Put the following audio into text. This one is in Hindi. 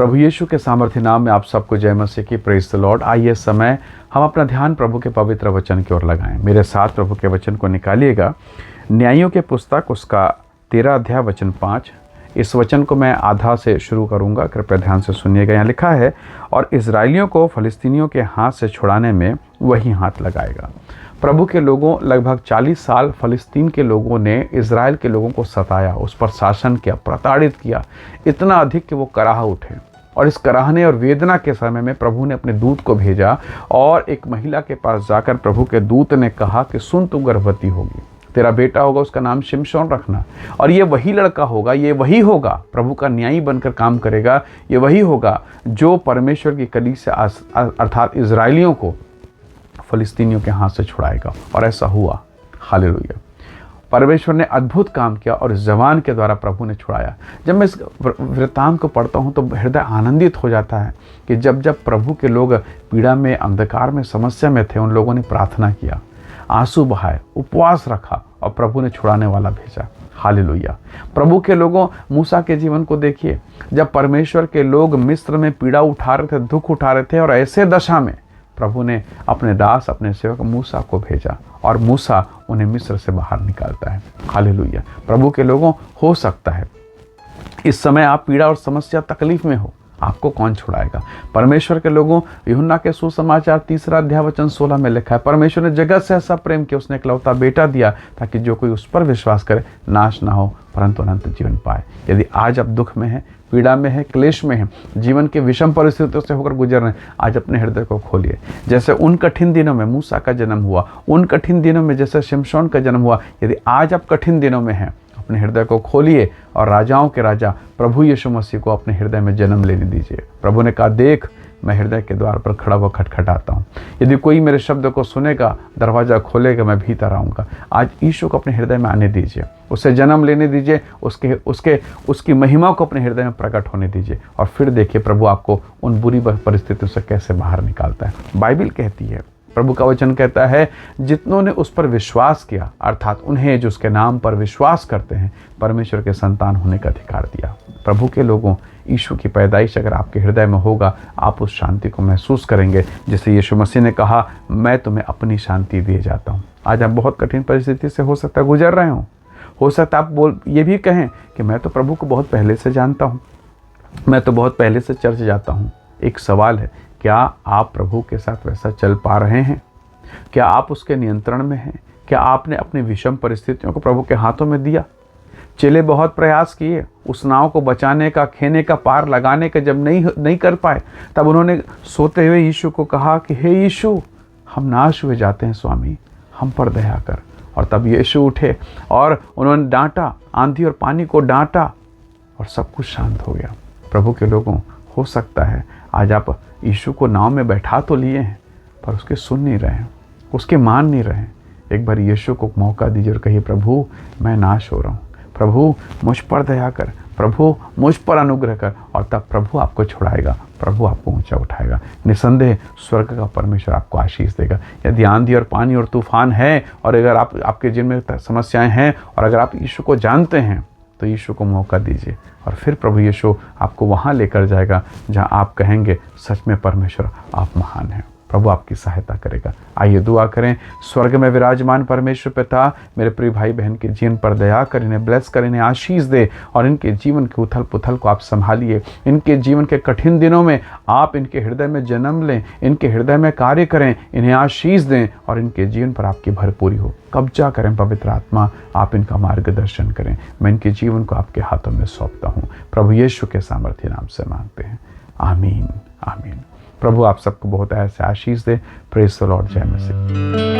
प्रभु यीशु के सामर्थ्य नाम में आप सबको जय मसीह की। Praise the Lord. आइए समय हम अपना ध्यान प्रभु के पवित्र वचन की ओर लगाएं। मेरे साथ प्रभु के वचन को निकालिएगा। न्यायों के पुस्तक उसका 13 अध्याय वचन 5। इस वचन को मैं आधा से शुरू करूंगा, कृपया ध्यान से सुनिएगा। यहाँ लिखा है, और इजराइलियों को फलिस्तीनियों के हाथ से छुड़ाने में वही हाथ लगाएगा। प्रभु के लोगों लगभग 40 साल फलिस्तीन के लोगों ने इजराइल के लोगों को सताया, उस पर शासन किया, प्रताड़ित किया, इतना अधिक कि वो कराह उठे। और इस कराहने और वेदना के समय में प्रभु ने अपने दूत को भेजा और एक महिला के पास जाकर प्रभु के दूत ने कहा कि सुन, तू गर्भवती होगी, तेरा बेटा होगा, उसका नाम शिमशोन रखना, और ये वही लड़का होगा, ये वही होगा, प्रभु का न्यायी बनकर काम करेगा, ये वही होगा जो परमेश्वर की कलीसिया अर्थात इजराइलियों को फलिस्तीनियों के हाथ से छुड़ाएगा। और ऐसा हुआ। हालेलुया। परमेश्वर ने अद्भुत काम किया और इस जवान के द्वारा प्रभु ने छुड़ाया। जब मैं इस वृत्तांत को पढ़ता हूँ तो हृदय आनंदित हो जाता है कि जब जब प्रभु के लोग पीड़ा में, अंधकार में, समस्या में थे, उन लोगों ने प्रार्थना किया, आंसू बहाए, उपवास रखा और प्रभु ने छुड़ाने वाला भेजा। हालेलुया। प्रभु के लोगों, मूसा के जीवन को देखिए। जब परमेश्वर के लोग मिस्र में पीड़ा उठा रहे थे, दुख उठा रहे थे, और ऐसे दशा में प्रभु ने अपने दास, अपने सेवक मूसा को भेजा और मूसा उन्हें मिस्र से बाहर निकालता है। हालेलुया। प्रभु के लोगों, हो सकता है इस समय आप पीड़ा और समस्या, तकलीफ में हो, आपको कौन छुड़ाएगा? परमेश्वर के लोगों, यूहन्ना के सुसमाचार 3 अध्याय वचन 16 में लिखा है, परमेश्वर ने जगत से ऐसा प्रेम किया, उसने इकलौता बेटा दिया ताकि जो कोई उस पर विश्वास करे नाश ना हो परंतु अनंत जीवन पाए। यदि आज आप दुख में हैं, पीड़ा में है, क्लेश में है, जीवन के विषम परिस्थितियों से होकर गुजर रहे हैं, आज अपने हृदय को खोलिए। जैसे उन कठिन दिनों में मूसा का जन्म हुआ, उन कठिन दिनों में जैसे शिमशोन का जन्म हुआ, यदि आज आप कठिन दिनों में हैं, अपने हृदय को खोलिए और राजाओं के राजा प्रभु यीशु मसीह को अपने हृदय में जन्म लेने दीजिए। प्रभु ने कहा, देख मैं हृदय के द्वार पर खड़ा हुआ खटखटाता हूँ, यदि कोई मेरे शब्द को सुनेगा, दरवाज़ा खोलेगा, मैं भीतर आऊँगा। आज यीशु को अपने हृदय में आने दीजिए, उसे जन्म लेने दीजिए, उसकी महिमा को अपने हृदय में प्रकट होने दीजिए, और फिर देखिए प्रभु आपको उन बुरी परिस्थितियों से कैसे बाहर निकालता है। बाइबिल कहती है, प्रभु का वचन कहता है, जितनों ने उस पर विश्वास किया, अर्थात उन्हें जो उसके नाम पर विश्वास करते हैं, परमेश्वर के संतान होने का अधिकार दिया। प्रभु के लोगों, यीशु की पैदाइश अगर आपके हृदय में होगा, आप उस शांति को महसूस करेंगे, जैसे यीशु मसीह ने कहा, मैं तुम्हें अपनी शांति दिए जाता हूँ। आज आप बहुत कठिन परिस्थिति से हो सकता है गुजर रहे हो सकता है आप ये भी कहें कि मैं तो प्रभु को बहुत पहले से जानता हूँ, मैं तो बहुत पहले से चर्च जाता हूँ। एक सवाल है, क्या आप प्रभु के साथ वैसा चल पा रहे हैं? क्या आप उसके नियंत्रण में हैं? क्या आपने अपनी विषम परिस्थितियों को प्रभु के हाथों में दिया? चेले बहुत प्रयास किए उस नाव को बचाने का, खेने का, पार लगाने का। जब नहीं कर पाए, तब उन्होंने सोते हुए यीशु को कहा कि हे यीशु, हम नाश हुए जाते हैं स्वामी, हम पर दया कर। और तब यीशु उठे और उन्होंने डांटा, आंधी और पानी को डांटा, और सब कुछ शांत हो गया। प्रभु के लोगों, हो सकता है आज आप यीशु को नाव में बैठा तो लिए हैं, पर उसके सुन नहीं रहे हैं, उसके मान नहीं रहे हैं। एक बार यीशु को मौका दीजिए और कहिए, प्रभु मैं नाश हो रहा हूँ, प्रभु मुझ पर दया कर, प्रभु मुझ पर अनुग्रह कर। और तब प्रभु आपको छुड़ाएगा, प्रभु आपको ऊंचा उठाएगा। निसंदेह स्वर्ग का परमेश्वर आपको आशीष देगा। यदि आंधी और पानी और तूफान है, और अगर आपके जिनमें समस्याएं हैं, और अगर आप यीशु को जानते हैं, तो यीशु को मौका दीजिए, और फिर प्रभु यीशु आपको वहाँ लेकर जाएगा जहाँ आप कहेंगे, सच में परमेश्वर आप महान हैं। प्रभु आपकी सहायता करेगा। आइए दुआ करें। स्वर्ग में विराजमान परमेश्वर पिता, मेरे प्रिय भाई बहन के जीवन पर दया कर, इन्हें ब्लेस कर, इन्हें आशीष दे, और इनके जीवन के उथल पुथल को आप संभालिए। इनके जीवन के कठिन दिनों में आप इनके हृदय में जन्म लें, इनके हृदय में कार्य करें, इन्हें आशीष दें, और इनके जीवन पर आपकी भरपूरी हो। कब्जा करें पवित्र आत्मा, आप इनका मार्गदर्शन करें। मैं इनके जीवन को आपके हाथों में सौंपता हूँ, प्रभु यीशु के सामर्थ्य नाम से मांगते हैं, आमीन आमीन। प्रभु आप सबको बहुत ऐसे आशीष दे। Praise the lord. जय मसीह।